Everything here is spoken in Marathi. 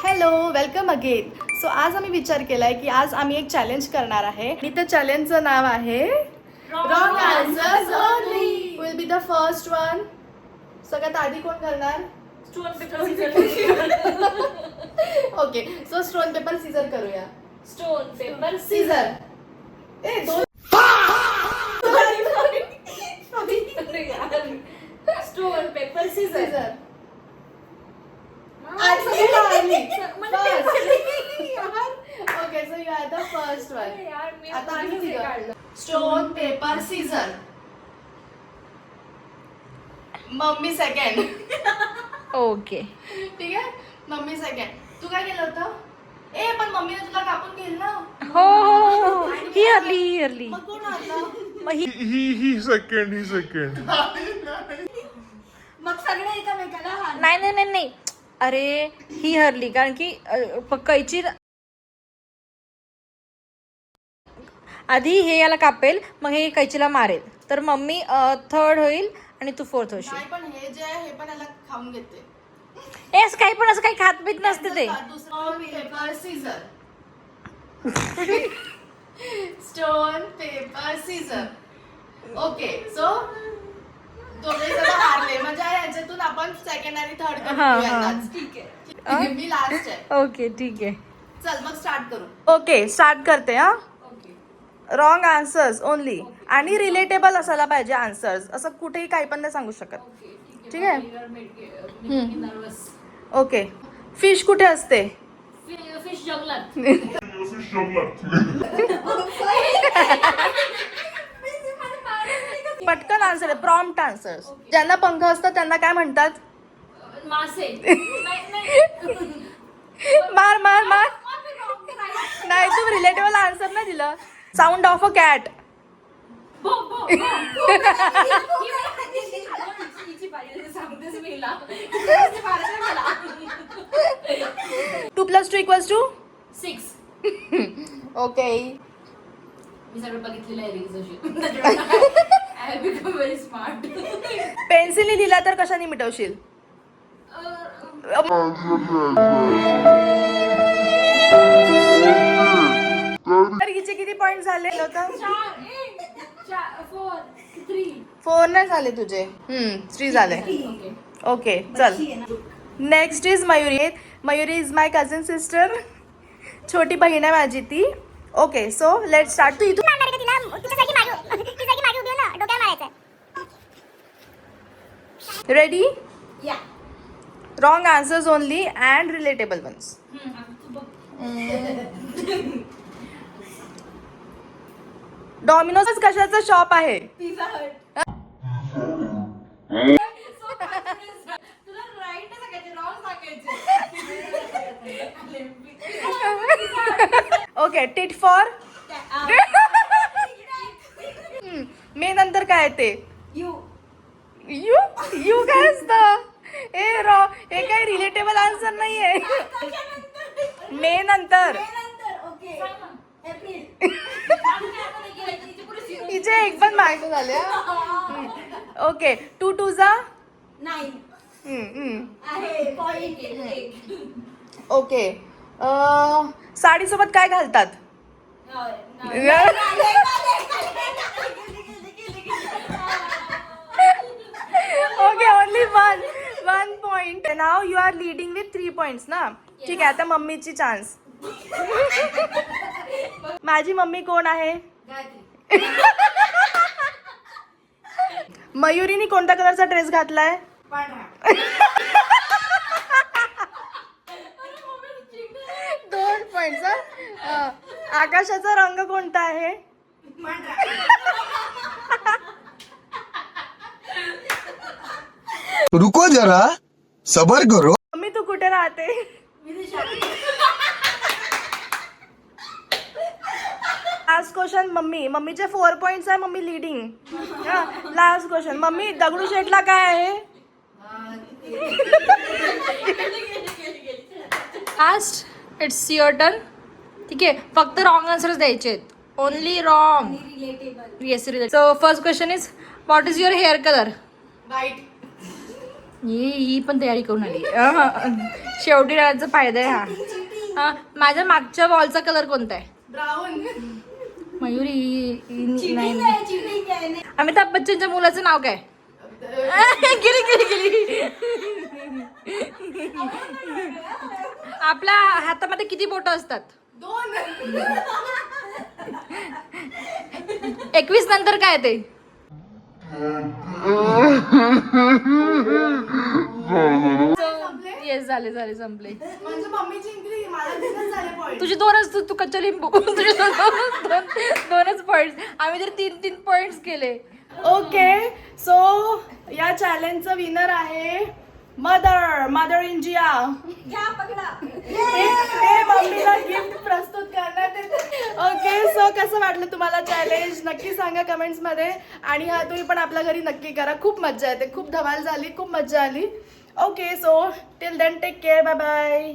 Hello, welcome again. सो आज आम्ही विचार केलाय की आज आम्ही एक चॅलेंज करणार आहे आणि त्या चॅलेंजचं नाव आहे wrong answers only. Will be the first one. सगळ्यात आधी कोण करणार? Stone paper scissor. Okay, so stone paper scissor करूया. Stone paper scissor. ए दोन. Stone paper scissor. Scissor. Okay, so you are the first one. आता आम्ही stone paper scissor. Mummy second. Okay. ठीक आहे, मम्मी सेकंड. तू काय केलं होतं? ए पण मम्मीने तुला कापून घेईल ना. हो ही हरली मग कोण आता? मग ही He second. मग सगळे एकमेकाला नाही अरे ही हरली कारण की कैची आधी हे याला कापेल मग हे कैचीला मारेल तर मम्मी थर्ड होईल आणि तू फोर्थ होशील. नाही पण हे जे आहे हे पण याला खाऊन घेते. एस काही पण असं काही खात पीत नसते ते. Stone paper Caesar. Stone paper scissor. Okay, so दोघे जण हारले म्हणजे याच्यातून आपण सेकंड आणि थर्ड करू. ठीक आहे, मी लास्ट आहे. ओके ठीक आहे. चल मग स्टार्ट करू. ओके स्टार्ट करते हा. रॉंग आन्सर्स ओनली आणि रिलेटेबल असायला पाहिजे आन्सर्स. असं कुठेही काही पण नाही सांगू शकत. ठीक आहे. नर्वस. ओके. फिश कुठे असते? फिश जंगलात. पटकन आन्सर आहे. Prompt answers. ज्यांना पंख असतात त्यांना काय म्हणतात? मासे. मार मार मार. नाही तू रिलेटेबल आन्सर नाही दिलं. Sound of a cat. Two plus two equals two 6. Okay. मी सगळं बघितलेलं आहे रील्स अशी. I have become very smart. पेन्सिलने लिहिला तर कशाने मिटवशील? तर हिचे किती पॉइंट झाले होतं? 4 3. 4 नाही झाले तुझे. 3 झाले. ओके चल. Next is Mayuri. Mayuri is my cousin sister. छोटी बहीण आहे माझी ती. Okay so let start. तू इथून ready? Yeah. Wrong answers only and relatable ones. Domino's कशाचं शॉप आहे? Pizza Hut. तुला राईट नाही सांगायचे, रॉंग सांगायचे. ओके. टिट फॉर मे नंतर काय ते? यू. यू यू काय असतं? ए रॉ हे काही रिलेटेबल आन्सर नाहीये. मे नंतर. ओके. एप्रिल. तिचे एक पण मार्क झाले. ओके. 2 2 जा 9 आहे पॉइंट. ओके. साडीसोबत काय घालतात? Okay only one point. Now you are leading with 3 points ना. ठीक आहे. आता मम्मीची चान्स. माझी मम्मी कोण आहे? मयुरीने कोणत्या कलरचा ड्रेस घातलाय? पांढरा. 2 पॉइंट्स. आकाशाचा रंग कोणता आहे? रुको जरा सबर करो. मम्मी तू कुठे राहते? Last question. मम्मीचे 4 पॉइंट्स आहे. Mummy leading. Last question. Mummy दगडूशेठला काय आहे? लास्ट. It's your turn. ठीक आहे. फक्त रॉंग आन्सर्स द्यायचे आहेत. Only wrong. Relatable. Yes related. So first question is what is your hair colour? White. ही पण तयारी करून आली. शेवटी राहण्याचा फायदा आहे हा. माझ्या मागच्या वॉलचा कलर कोणता आहे? ब्राऊन. मयुरी नाही. अमिताभ बच्चनच्या मुलाचं नाव काय? गेली. आपल्या हातामध्ये किती बोटं असतात? 2. 21 नंतर काय ते? येस झाले संपले. म्हणजे मम्मी जिंकली, मला 3 झाले पॉइंट. तुझे 2च तू कच्चा लिंबू. तुझे 2च पॉइंट्स. आम्ही तर 3 पॉइंट्स केले. ओके, सो या चॅलेंजचं विनर आहे मदर इंडिया. हे मम्मीला गिफ्ट प्रस्तुत करण्यात येते. ओके, सो कसं वाटलं तुम्हाला चॅलेंज नक्की सांगा कमेंट्स मध्ये. आणि हा तुम्ही पण आपल्या घरी नक्की करा. खूप मज्जा येते, खूप धमाल झाली, खूप मज्जा आली. Okay, so till then take care, bye bye.